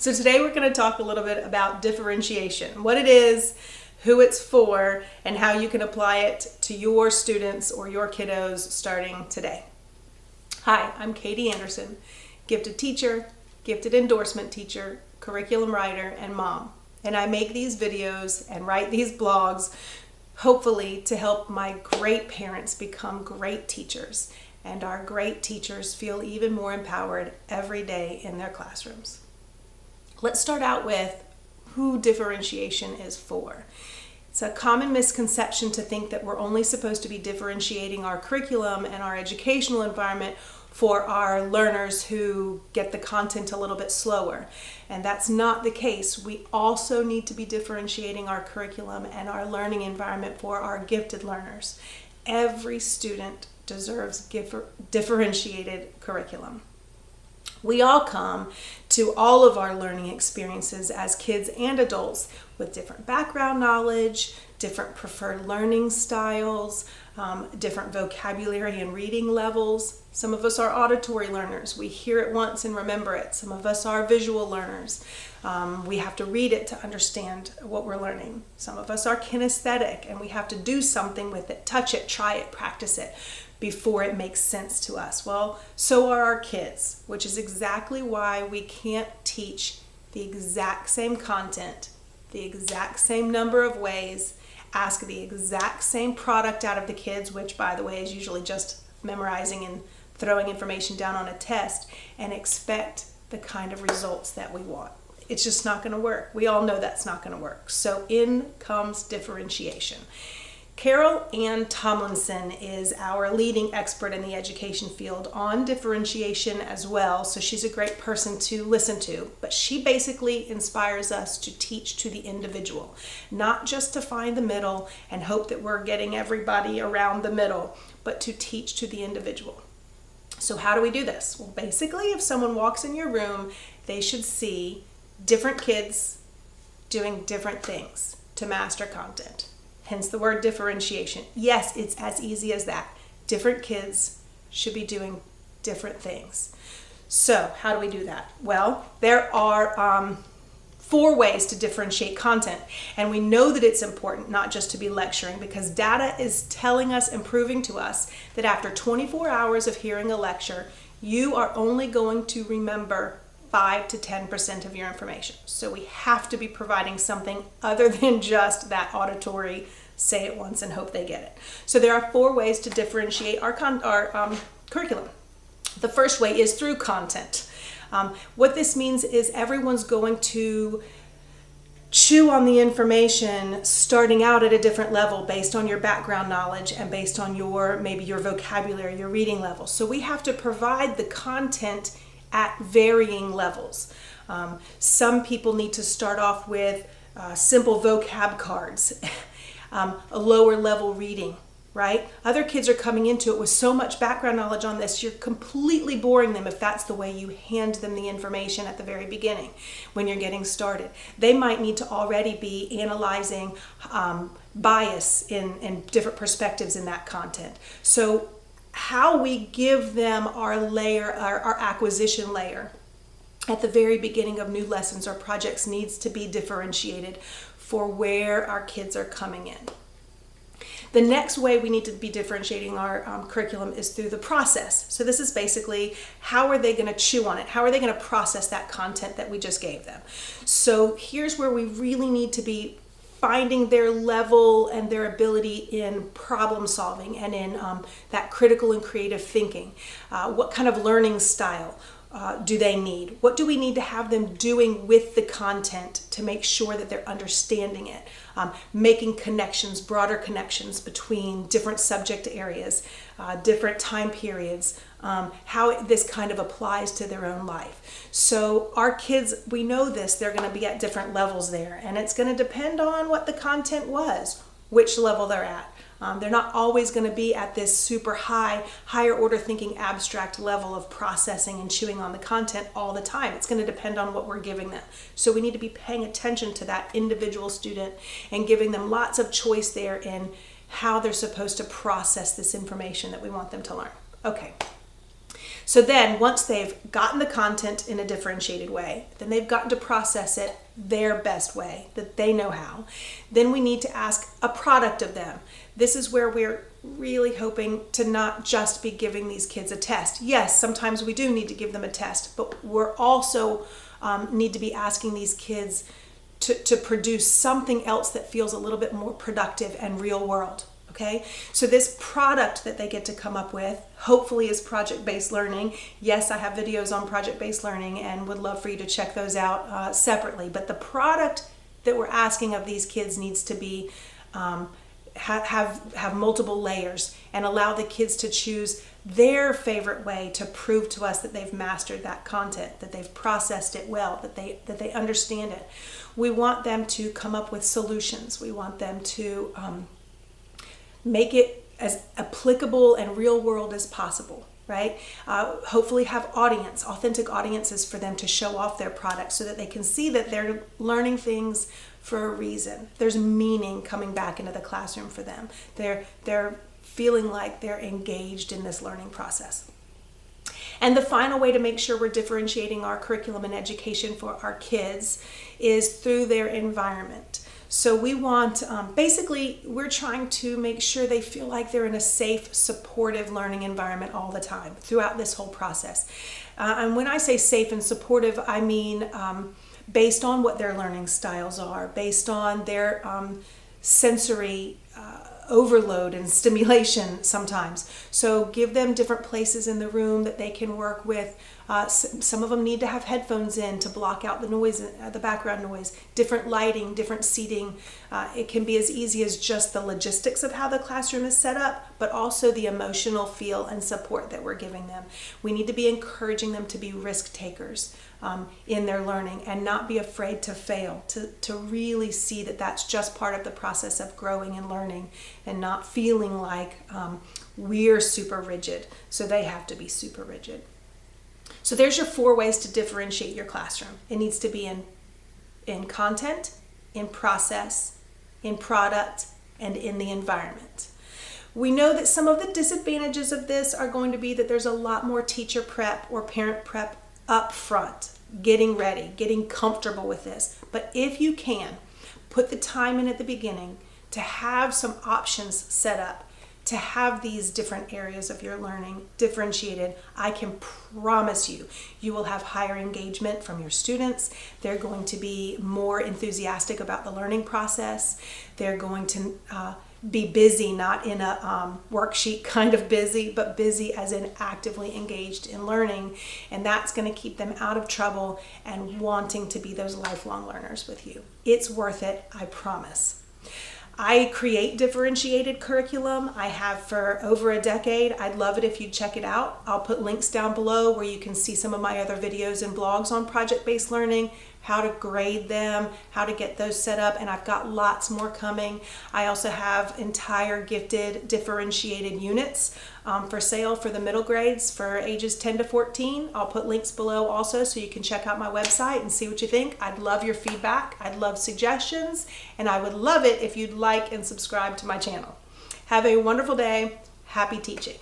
So today we're going to talk a little bit about differentiation, what it is, who it's for, and how you can apply it to your students or your kiddos starting today. Hi, I'm Katie Anderson, gifted teacher, gifted endorsement teacher, curriculum writer, and mom. And I make these videos and write these blogs hopefully to help my great parents become great teachers and our great teachers feel even more empowered every day in their classrooms. Let's start out with who differentiation is for. It's a common misconception to think that we're only supposed to be differentiating our curriculum and our educational environment for our learners who get the content a little bit slower. And that's not the case. We also need to be differentiating our curriculum and our learning environment for our gifted learners. Every student deserves differentiated curriculum. We all come to all of our learning experiences as kids and adults with different background knowledge, different preferred learning styles, different vocabulary and reading levels. Some of us are auditory learners. We hear it once and remember it. Some of us are visual learners. We have to read it to understand what we're learning. Some of us are kinesthetic and we have to do something with it, touch it, try it, practice it before it makes sense to us. Well, so are our kids, which is exactly why we can't teach the exact same content, the exact same number of ways, ask the exact same product out of the kids, which by the way is usually just memorizing and throwing information down on a test, and expect the kind of results that we want. It's just not going to work. We all know that's not going to work. So in comes differentiation. Carol Ann Tomlinson is our leading expert in the education field on differentiation as well, so she's a great person to listen to. But she basically inspires us to teach to the individual, not just to find the middle and hope that we're getting everybody around the middle, but to teach to the individual. So how do we do this? Well, basically, if someone walks in your room, they should see different kids doing different things to master content. Hence the word differentiation. Yes, it's as easy as that. Different kids should be doing different things. So how do we do that? Well, there are 4 ways to differentiate content. And we know that it's important not just to be lecturing, because data is telling us and proving to us that after 24 hours of hearing a lecture, you are only going to remember 5 to 10% of your information. So we have to be providing something other than just that auditory, say it once and hope they get it. So there are 4 ways to differentiate our curriculum. The first way is through content. What this means is everyone's going to chew on the information starting out at a different level based on your background knowledge and based on maybe your vocabulary, your reading level. So we have to provide the content at varying levels. Some people need to start off with simple vocab cards, a lower level reading, right? Other kids are coming into it with so much background knowledge on this, you're completely boring them if that's the way you hand them the information at the very beginning when you're getting started. They might need to already be analyzing bias in different perspectives in that content. So how we give them our layer, our acquisition layer at the very beginning of new lessons or projects needs to be differentiated for where our kids are coming in. The next way we need to be differentiating our curriculum is through the process. So this is basically, how are they going to chew on it? How are they going to process that content that we just gave them? So here's where we really need to be finding their level and their ability in problem solving and in that critical and creative thinking. What kind of learning style do they need? What do we need to have them doing with the content to make sure that they're understanding it? Making connections, broader connections between different subject areas, different time periods, how this kind of applies to their own life. So our kids, we know this, they're going to be at different levels there, and it's going to depend on what the content was, which level they're at. They're not always going to be at this super higher order thinking abstract level of processing and chewing on the content all the time. It's going to depend on what we're giving them. So we need to be paying attention to that individual student and giving them lots of choice there in how they're supposed to process this information that we want them to learn. Okay. So then once they've gotten the content in a differentiated way, then they've gotten to process it their best way that they know how, then we need to ask a product of them. This is where we're really hoping to not just be giving these kids a test. Yes, sometimes we do need to give them a test, but we're also need to be asking these kids to produce something else that feels a little bit more productive and real world. Okay, so this product that they get to come up with hopefully is project-based learning. Yes, I have videos on project-based learning and would love for you to check those out separately. But the product that we're asking of these kids needs to be have multiple layers and allow the kids to choose their favorite way to prove to us that they've mastered that content, that they've processed it well, that they understand it. We want them to come up with solutions. We want them to make it as applicable and real world as possible, right? Hopefully have authentic audiences for them to show off their products so that they can see that they're learning things for a reason. There's meaning coming back into the classroom for them. They're feeling like they're engaged in this learning process. And the final way to make sure we're differentiating our curriculum and education for our kids is through their environment. So we want, basically, we're trying to make sure they feel like they're in a safe, supportive learning environment all the time throughout this whole process. And when I say safe and supportive, I mean based on what their learning styles are, based on their sensory overload and stimulation sometimes. So give them different places in the room that they can work with. Some of them need to have headphones in to block out the noise, the background noise, different lighting, different seating. It can be as easy as just the logistics of how the classroom is set up, but also the emotional feel and support that we're giving them. We need to be encouraging them to be risk takers in their learning and not be afraid to fail, to really see that that's just part of the process of growing and learning and not feeling like we're super rigid, so they have to be super rigid. So there's your 4 ways to differentiate your classroom. It needs to be in content, in process, in product, and in the environment. We know that some of the disadvantages of this are going to be that there's a lot more teacher prep or parent prep up front, getting ready, getting comfortable with this. But if you can, put the time in at the beginning to have some options set up, to have these different areas of your learning differentiated, I can promise you, you will have higher engagement from your students. They're going to be more enthusiastic about the learning process. They're going to be busy, not in a worksheet kind of busy, but busy as in actively engaged in learning. And that's going to keep them out of trouble and wanting to be those lifelong learners with you. It's worth it, I promise. I create differentiated curriculum. I have for over a decade. I'd love it if you'd check it out. I'll put links down below where you can see some of my other videos and blogs on project-based learning, how to grade them, how to get those set up, and I've got lots more coming. I also have entire gifted differentiated units for sale for the middle grades for ages 10 to 14. I'll put links below also so you can check out my website and see what you think. I'd love your feedback. I'd love suggestions, and I would love it if you'd like and subscribe to my channel. Have a wonderful day. Happy teaching.